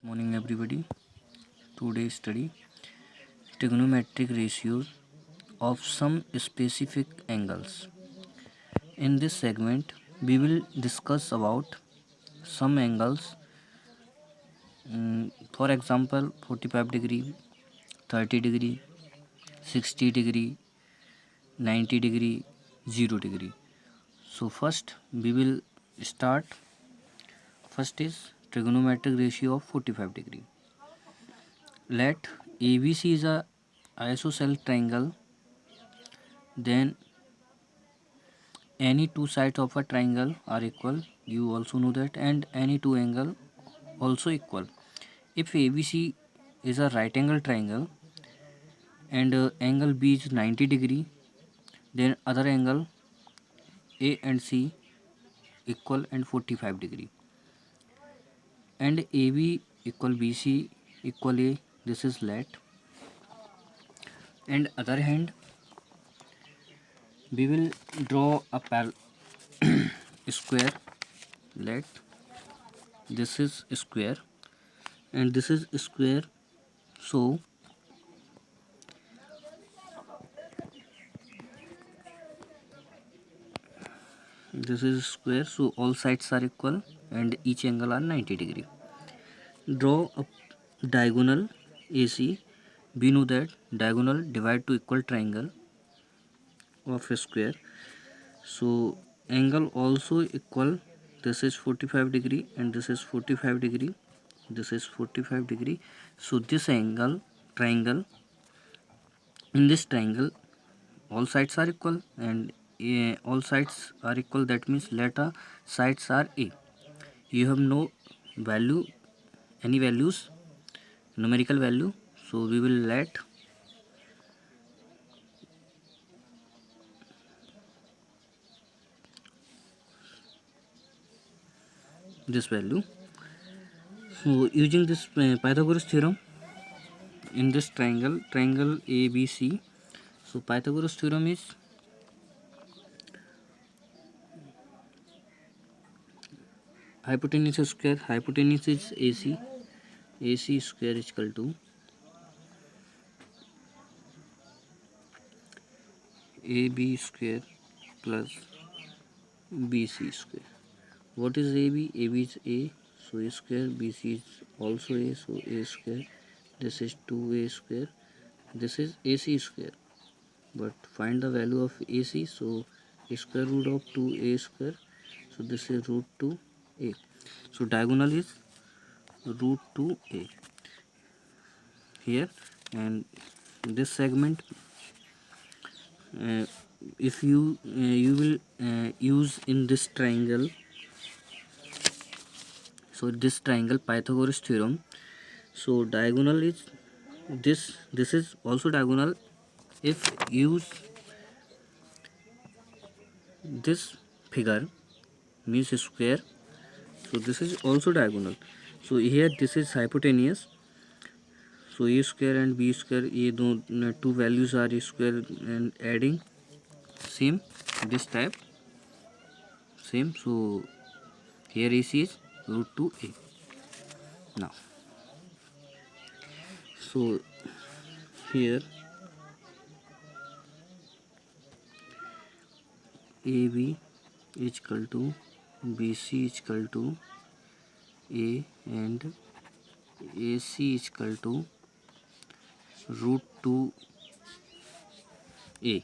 Morning everybody. Today study trigonometric ratios of some specific angles. In this segment we will discuss about some angles, for example 45 degree, 30 degree, 60 degree, 90 degree, 0 degree. So first we will start. First is trigonometric ratio of 45 degree. Let ABC is a isosceles triangle, then any two sides of a triangle are equal. You also know that, and any two angle also equal. If ABC is a right angle triangle and angle B is 90 degree, then other angle A and C equal and 45 degree, and AB equal BC equal A. This is let. And other hand we will draw a square. Let this is square and this is square, so this is square, so all sides are equal and each angle are 90 degree. Draw a diagonal AC. We know that diagonal divide to equal triangle of a square, so angle also equal. This is 45 degree and this is 45 degree, this is 45 degree. So this angle triangle, in this triangle all sides are equal and all sides are equal, that means let sides are A. You have no value, any values, numerical value, so we will let this value. So using this Pythagoras theorem in this triangle ABC, so Pythagoras theorem is hypotenuse square, hypotenuse is AC square is equal to AB square plus BC square. What is AB? AB is A, so A square. BC is also A, so A square. This is 2A square. This is AC square. But find the value of AC, so square root of 2A square. So this is root 2A. So diagonal is root 2A here, and this segment if you will use in this triangle, so this triangle Pythagoras theorem, so diagonal is this is also diagonal. If use this figure means square, so this is also diagonal. So here this is hypotenuse, so A square and B square, ये दो two values are square and adding same this type same. So here AC is root 2A. Now so here AB is equal to BC is equal to A and AC is equal to root 2A,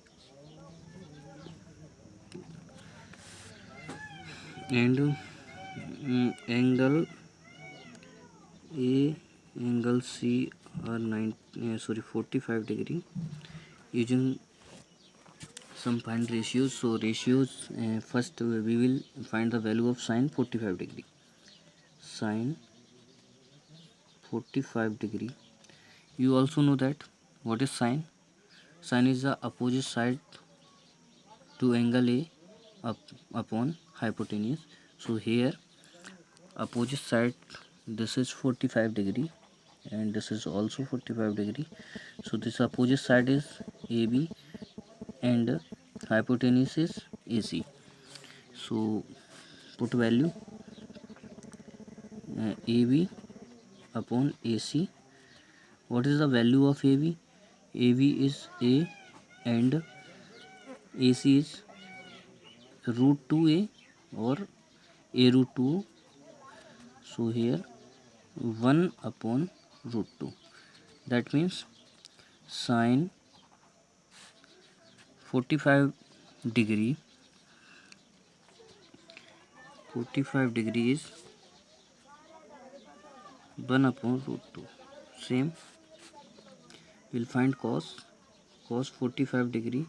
and angle A angle C are 45 degree. Using some find ratios, so ratios first we will find the value of sine 45 degree. Sine 45 degree, you also know that what is sine. Sine is the opposite side to angle A upon hypotenuse. So here opposite side, this is 45 degree and this is also 45 degree. So this opposite side is AB and hypotenuse is AC. So put value AB upon AC. What is the value of AB? AB is A and AC is root 2A or A root 2. So here 1 upon root 2. That means sine 45 degree is 1 upon root 2. Same, we'll find cos 45 degree.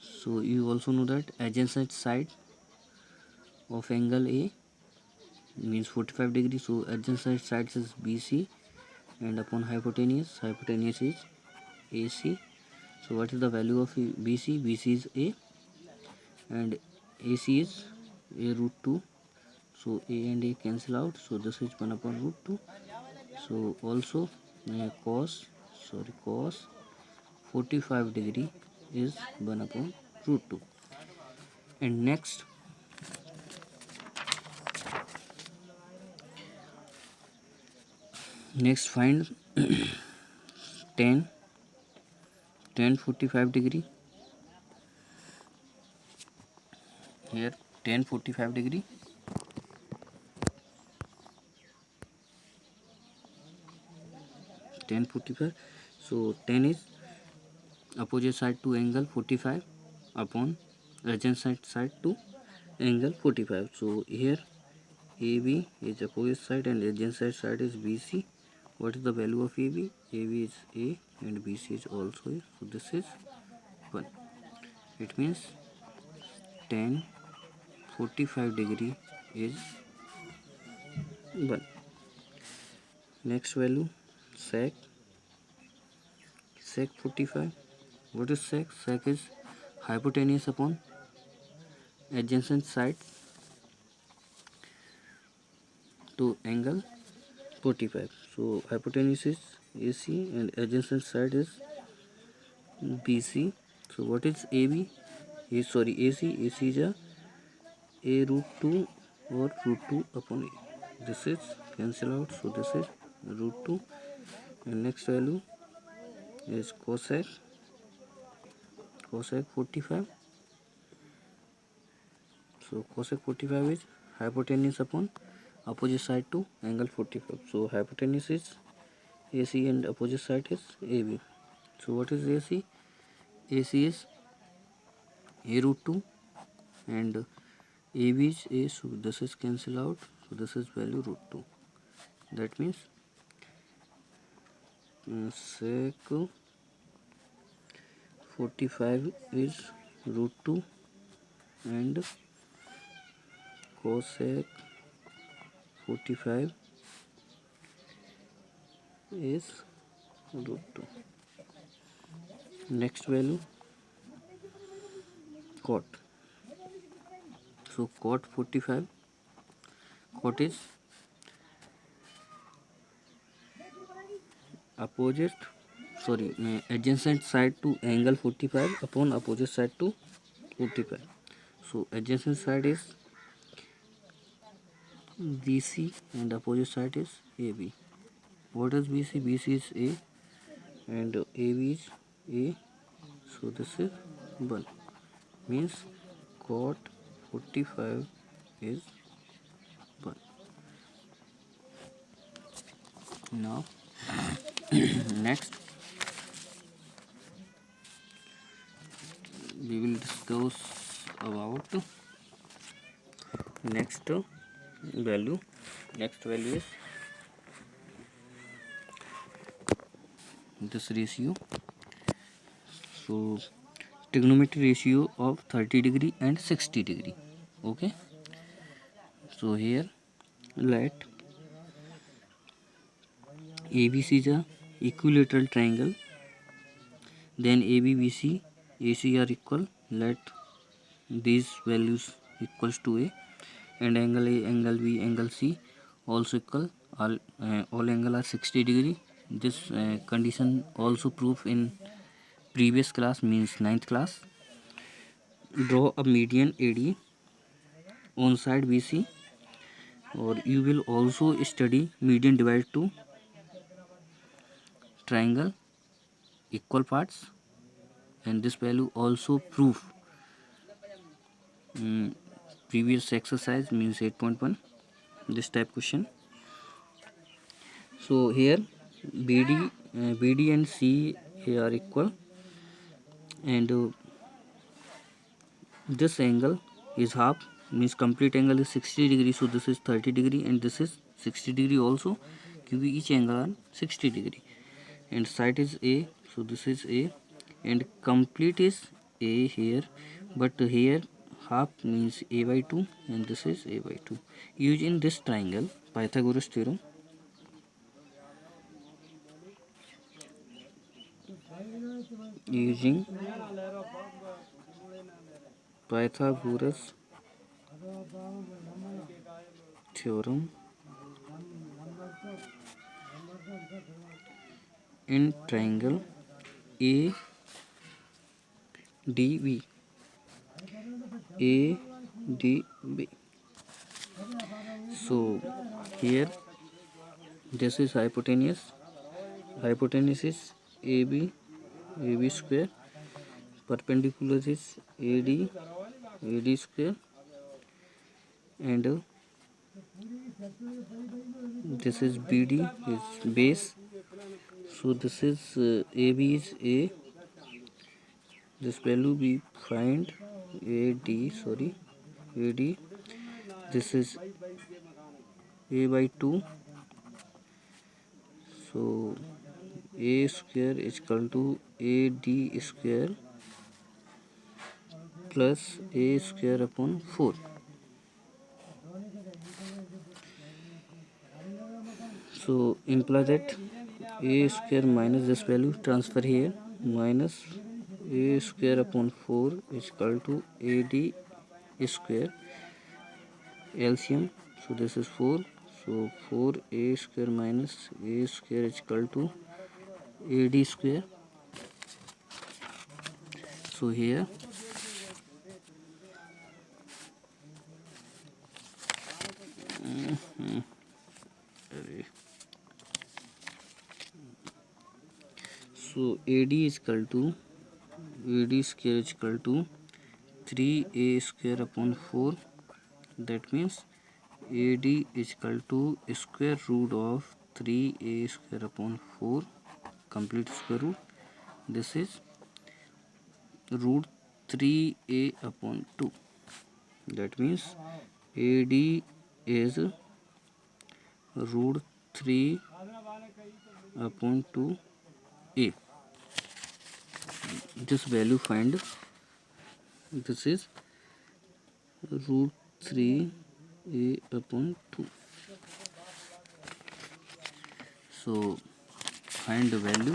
So you also know that adjacent side of angle A means 45 degree. So adjacent sides is BC, and upon hypotenuse is AC. So what is the value of BC? BC is A and AC is A root 2. So A and A cancel out. So this is 1 upon root 2. So also cos 45 degree is 1 upon root 2. And next find tan 45 degree. Here tan 45 degree. Tan 45. So tan is opposite side to angle 45 upon adjacent side to angle 45. So here AB is opposite side and adjacent side is BC. What is the value of AB? AB is A and BC is also A. So this is 1. It means tan 45 degree is 1. Next value sec 45. What is sec? Sec is hypotenuse upon adjacent side to angle 45. So hypotenuse is AC and adjacent side is BC. So what is AB? AC. AC is A root 2 or root 2 upon A. This is cancel out. So this is root 2. And next value is cosec 45. So cosec 45 is hypotenuse upon opposite side to angle 45. So hypotenuse is AC and opposite side is AB. So what is AC? AC is A root 2 and AB is A. So this is cancel out. So this is value root 2. That means sec 45 is root 2 and cosec 45 is root 2. Next value cot. So cot 45, cot is adjacent side to angle 45 upon opposite side to 45. So adjacent side is BC and opposite side is AB. What is BC? BC is A and AB is A. So this is 1. Means cot 45 is 1. Now next we will discuss about next value. Next value is this ratio. So trigonometry ratio of 30 degree and 60 degree. Okay. So here let ABC is a equilateral triangle. Then AB, BC, AC are equal. Let these values equals to A, and angle A, angle B, angle C also equal. All angle are 60 degree. This condition also proved in previous class, means 9th class. Draw a median AD on side BC or you will also study median divided to triangle equal parts, and this value also proof previous exercise means 8.1 this type question. So here BD and CA are equal, and this angle is half, means complete angle is 60 degree, so this is 30 degree and this is 60 degree also, क्योंकि each angle are 60 degree, and side is A, so this is A, and complete is A here, but here half means A by 2 and this is A by 2. Using this triangle Pythagoras theorem, using Pythagoras theorem in triangle ADB, ADB. So here this is hypotenuse, hypotenuse is AB, AB square, perpendicular is AD, AD square, and this is BD is base, so this is AB is A, this value we find AD, sorry AD, this is A by 2, so A square is equal to AD square plus A square upon 4. So imply that A square minus this value transfer here, minus A square upon 4 is equal to AD square LCM, so this is 4, so 4A square minus A square is equal to AD square. So here so AD is equal to AD square is equal to 3A square upon 4, that means AD is equal to square root of 3A square upon 4, complete square root, this is root 3A upon 2, that means AD is root 3 upon 2A. This value find, this is root 3A upon 2. So find the value,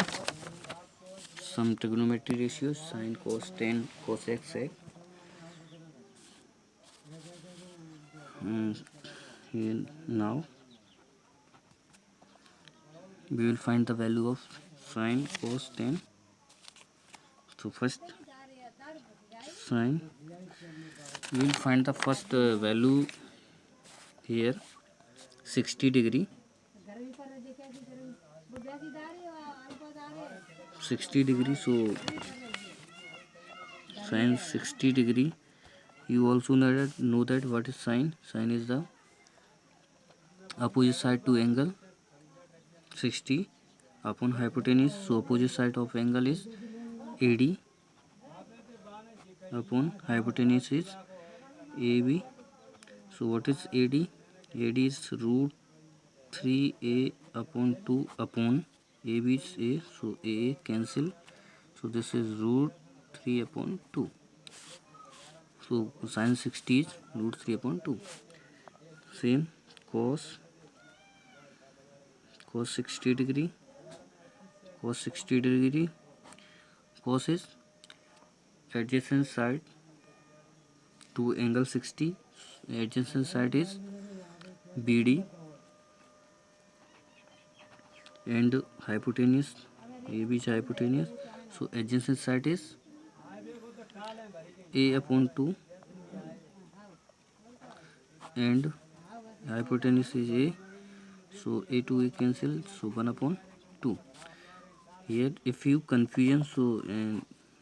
some trigonometry ratios, sin, cos, tan, cosec, sec. Here now we will find the value of sin, cos, tan. So first sin, we will find the first value here 60 degree, 60 degree, so sin 60 degree, you also know that what is sin. Sin is the opposite side to angle 60 upon hypotenuse, so opposite side of angle is AD upon hypotenuse is AB. So what is AD? AD is root 3A upon 2 upon AB is A, so A cancel, so this is root 3 upon 2, so sin 60 is root 3 upon 2. Same cos 60 degree, cos 60 degree, cos is adjacent side to angle 60, adjacent side is BD, and hypotenuse AB is hypotenuse, so adjacent side is A upon 2 and hypotenuse is a, so a to a cancel, so 1 upon 2. Here if you confusion, so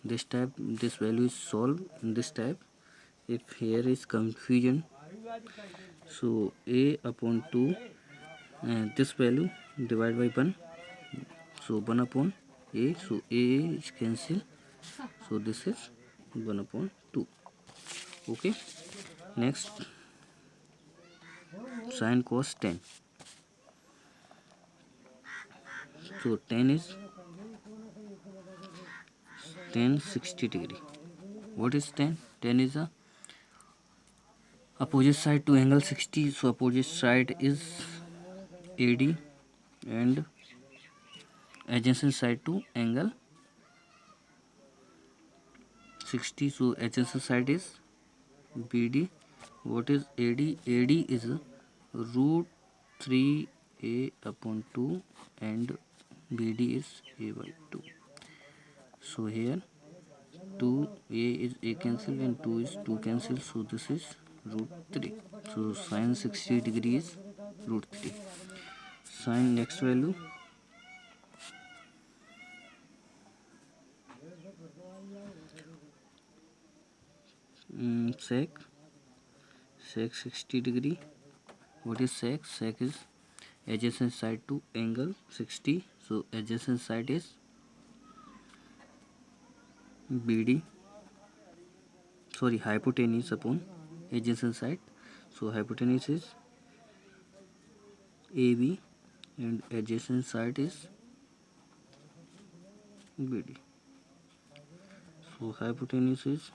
this type, this value is solved in this type. If here is confusion, so a upon 2, this value divide by 1, so 1 upon a, so a is cancel, so this is 1 upon 2. Okay, next sin cos 10. So 10 is 60 degree. What is 10? 10 is a opposite side to angle 60, so opposite side is AD and adjacent side to angle 60, so adjacent side is BD. What is AD? AD is root 3a upon 2 and BD is a by 2. So here 2a is a cancel and 2 is 2 cancel, so this is root 3. So sin 60 degree is root 3. Sin next value, sec 60 degree. What is sec? Sec is adjacent side to angle 60, so adjacent side is BD, sorry, hypotenuse upon adjacent side, so hypotenuse is AB and adjacent side is BD. So hypotenuse is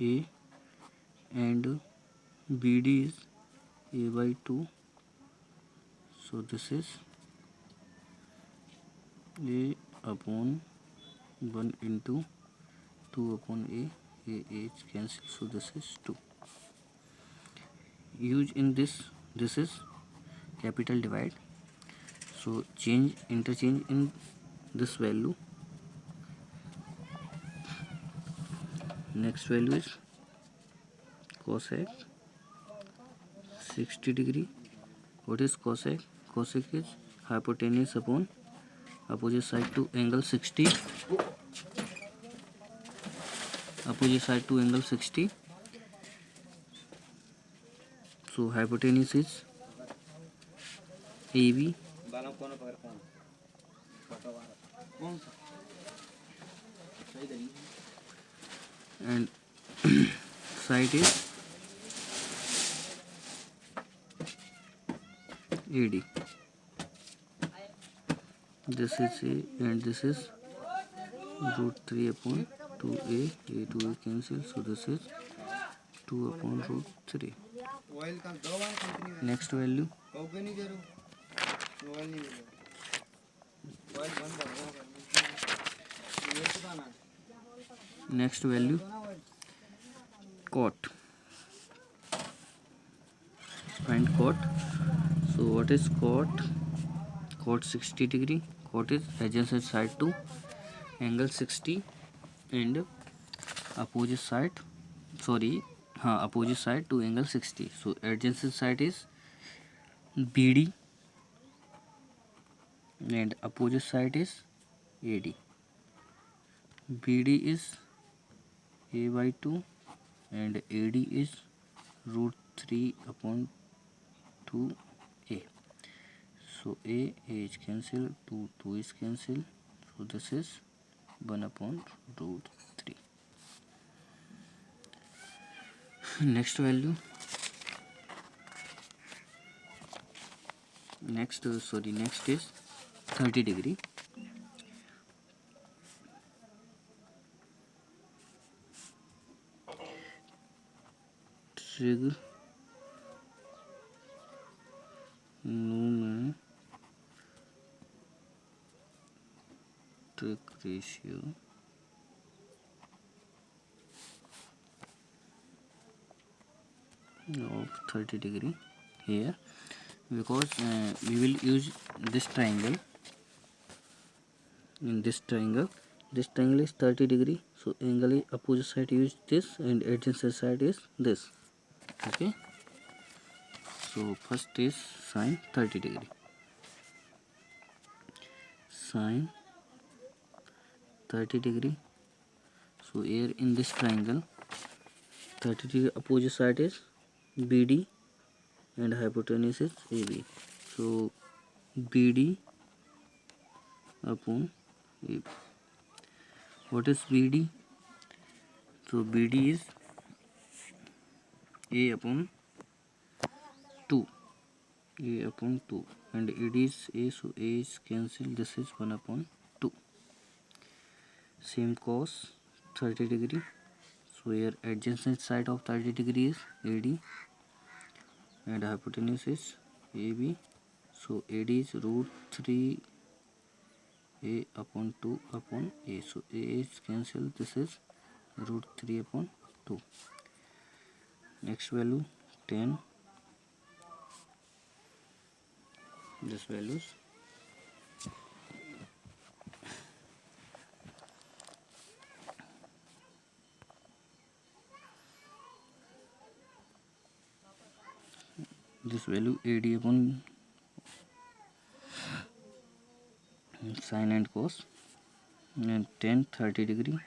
A and BD is a by 2, so this is a upon 1 into 2 upon a is cancelled, so this is 2. Use in this is capital divide, so interchange in this value. Next value is cosec 60 degree. What is cosec? Cosec is hypotenuse upon opposite side to angle 60, opposite side to angle 60, so hypotenuse is AB and side is AD. This is A and this is root 3 upon 2a, a to a cancel, so this is 2 upon root 3. Next value, next value cot. Find cot. So what is cot? Cot 60 degree. Cot is adjacent side to angle 60 and opposite side, sorry, opposite side to angle 60, so adjacent side is BD and opposite side is AD. BD is a by 2 and AD is root 3 upon 2a, so a is cancelled, 2 is cancelled, so this is 1 upon root 3. Next value, next is 30 degree. Trigonometric ratio of 30 degree here, because we will use this triangle. In this triangle is 30 degree, so angle is opposite side use this and adjacent side is this. Okay, So first is sine 30 degree. Sine 30 degree. So here in this triangle, 30 degree opposite side is BD and hypotenuse is AB. So BD upon AB. What is BD? So BD is A upon 2. A upon 2. And it is A, so A is cancelled. This is 1 upon 2. Same cos 30 degree. So here adjacent side of 30 degree is AD and hypotenuse is AB. So AD is root 3 A upon 2 upon A. So A is cancelled. This is root 3 upon 2. Next value 10. This values this value AD upon sine and cos and 10 30 degree.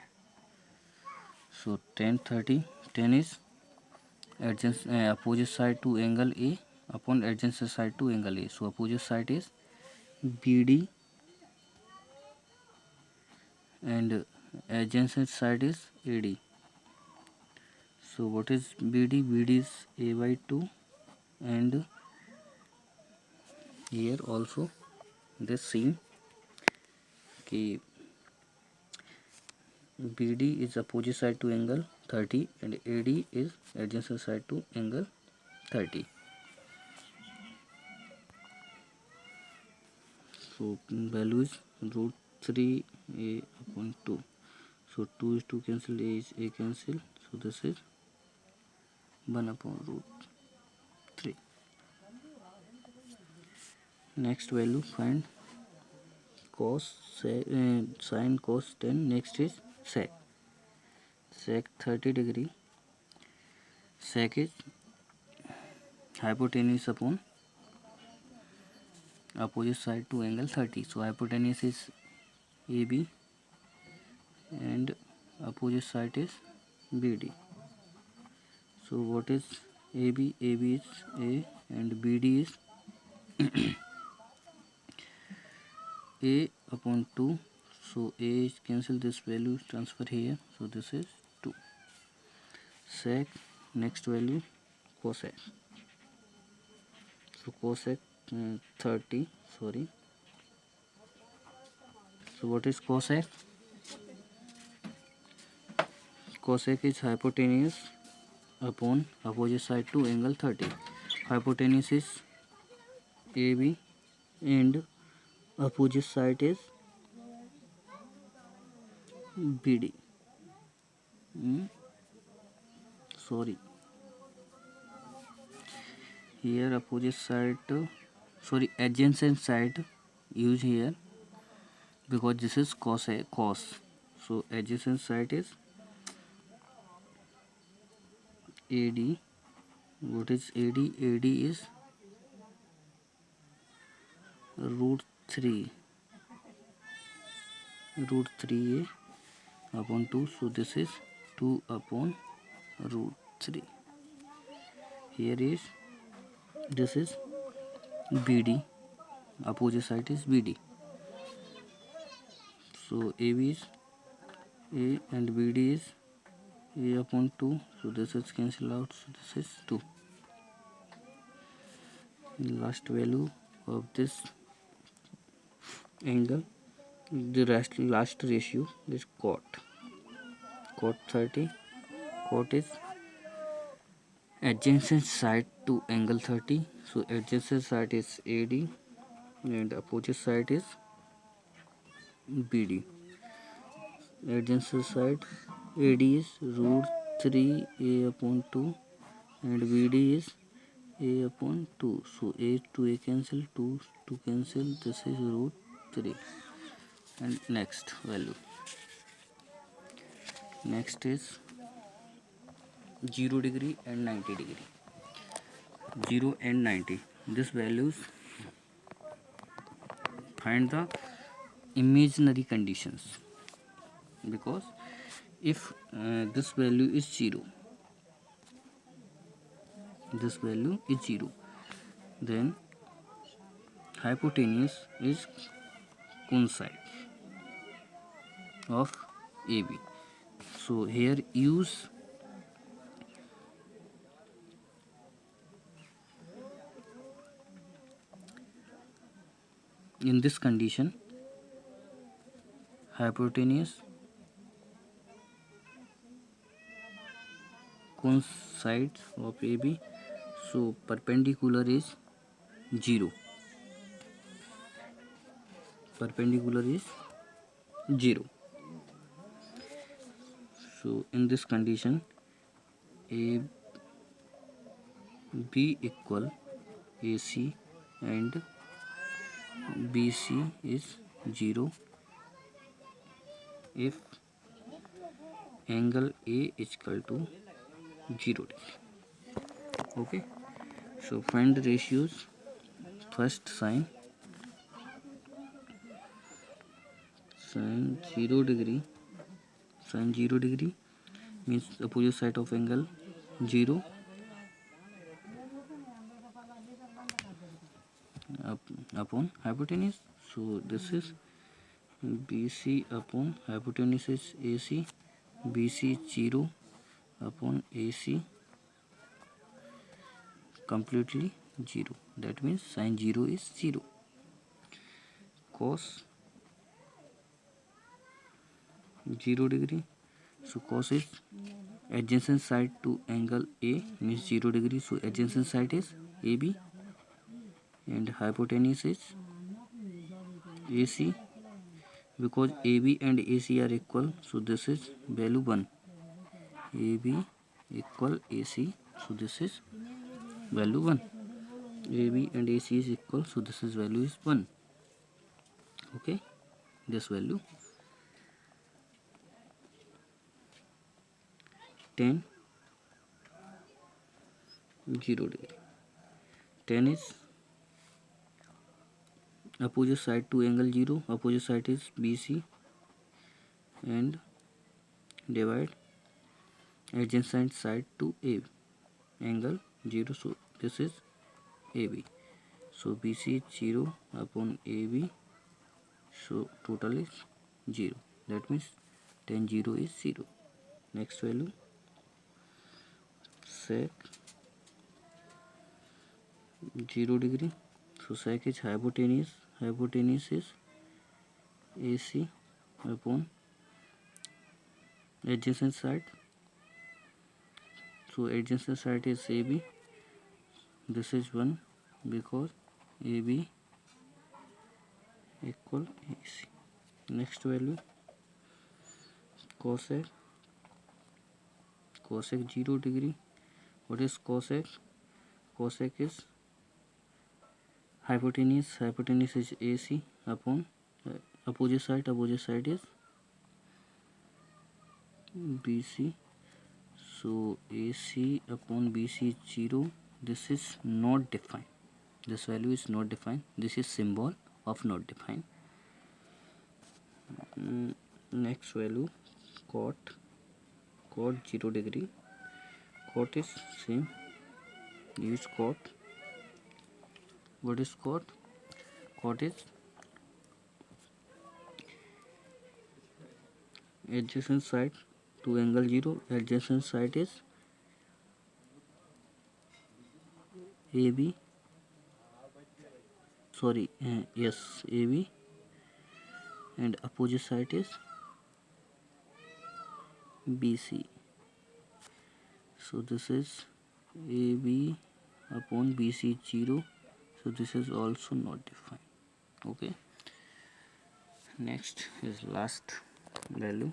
So 10 30, 10 is adjacent opposite side to angle A upon adjacent side to angle A. So opposite side is BD and adjacent side is AD. So what is BD? BD is A by 2 and here also this same कि BD is opposite side to angle 30 and AD is adjacent side to angle 30. So value is root 3 A upon 2. So 2 is 2 cancel, A is A cancel. So this is 1 upon root 3. Next value find cos sine cos 10. Next is sec. Sec 30 degree. Sec is hypotenuse upon opposite side to angle 30. So hypotenuse is AB and opposite side is BD. So what is AB? AB is A and BD is A upon 2. So A is cancel, this value transfer here. So this is 2. Sec next value cosec. So cosec 30. Sorry. So what is cosec? Cosec is hypotenuse upon opposite side to angle 30. Hypotenuse is AB and opposite side is BD. Sorry, here opposite side sorry adjacent side use here because this is cos. So adjacent side is AD. What is AD? AD is root 3 A upon 2. So this is 2 upon root 3. Here is this is BD. Opposite side is BD. So AB is A and BD is A upon 2. So this is cancel out. So this is 2. Last value of this angle, the last ratio is cot. Cot 30. Cot is adjacent side to angle 30. So adjacent side is AD and opposite side is BD. Adjacent side AD is root 3 A upon 2 and BD is A upon 2. So A to A cancel, 2 to cancel. This is root 3. And next value. Next is 0 degree and 90 degree. 0 and 90. This values find the imaginary conditions, because if this value is 0, then hypotenuse is coincide of AB. So here use in this condition hypotenuse coincides of AB, so perpendicular is 0. Perpendicular is 0. So in this condition AB equal AC and BC is 0 if angle A is equal to 0 degree. Okay, so find the ratios. First, sine 0 degree. Sine 0 degree means opposite side of angle 0 upon hypotenuse. So this is BC upon hypotenuse is AC. BC 0 upon AC completely 0. That means sine 0 is 0. Cos 0 degree. So cos is adjacent side to angle A means 0 degree. So adjacent side is AB and hypotenuse is AC. Because AB and AC are equal, so this is value 1. AB equal AC, so this is value 1. AB and AC is equal, so this is value is 1. Okay, this value 10 0 degree. 10 is opposite side to angle 0, opposite side is BC, and divide adjacent side to A angle 0, so this is AB. So BC is 0 upon AB, so total is 0. That means 10 0 is 0. Next value sec 0 degree. So sec is hypotenuse. Hypotenuse is AC upon adjacent side. So adjacent side is AB. This is 1 because AB equal AC. Next value cosec. Cosec 0 degree. What is cosec? Cosec is hypotenuse. Hypotenuse is AC upon opposite side. Opposite side is BC. So AC upon BC is 0. This is not defined. This value is not defined. This is symbol of not defined. Next value cot. Cot 0 degree. Cot is same. Use cot. What is cot? Cot is adjacent side to angle 0. Adjacent side is AB. Sorry, yes, AB, and opposite side is BC. So this is AB upon BC 0. So this is also not defined. Okay. Next is last value.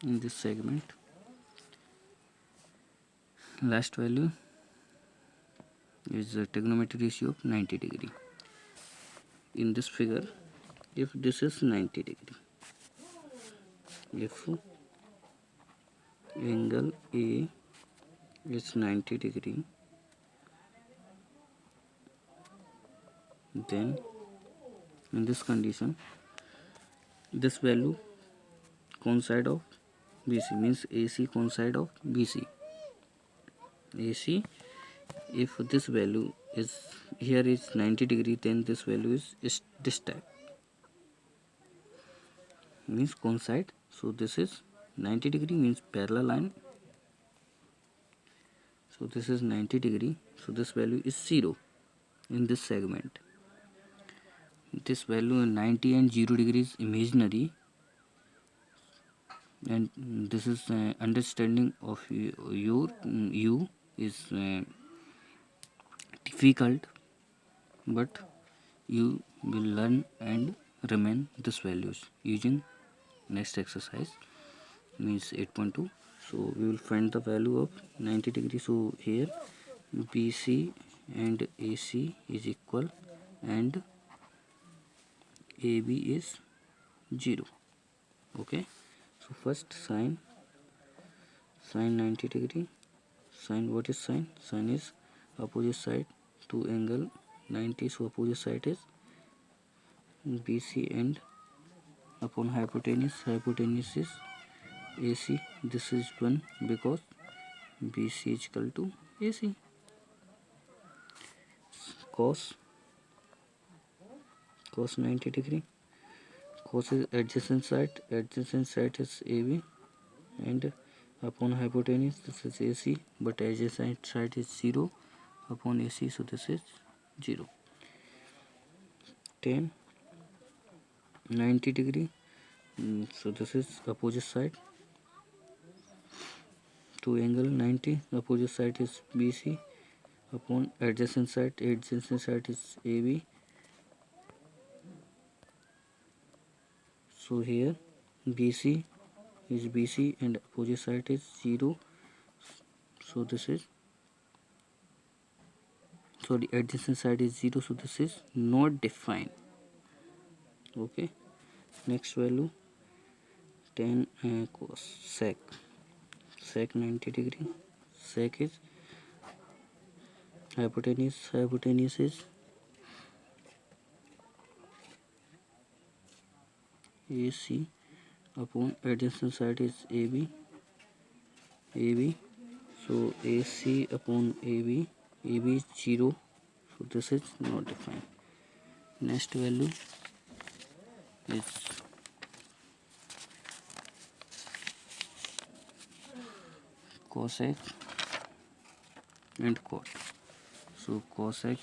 In this segment, last value is the trigonometry ratio of 90 degree. In this figure, if this is 90 degree, if angle A is 90 degree, then in this condition this value coincide of BC, means AC coincide of BC. AC, if this value is here is 90 degree, then this value is this type, means coincide. So this is 90 degree, means parallel line. So this is 90 degree, so this value is 0 in this segment. This value 90 and 0 degree is imaginary, and this is understanding of you is difficult, but you will learn and remain these values using next exercise, means 8.2. So we will find the value of 90 degree. So here BC and AC is equal and AB is 0. Okay, so first sine 90 degree. Sine, what is sine? Sine is opposite side to angle 90, so opposite side is BC, and upon hypotenuse is AC. This is 1 because BC is equal to AC. Cos 90 degree. Cos is adjacent side is AB, and upon hypotenuse this is AC, but adjacent side is 0 upon AC, so this is 0. Tan 90 degree, so this is opposite side to angle 90, opposite side is BC, upon adjacent side is AB. So here BC is BC and opposite side is 0, so this is, sorry, adjacent side is 0, so this is not defined. Okay, next value tan cos sec 90 degree. Sec is hypotenuse is AC, upon adjacent side is AB, so AC upon AB is 0, so this is not defined. Next value is cosec and cot. So cosec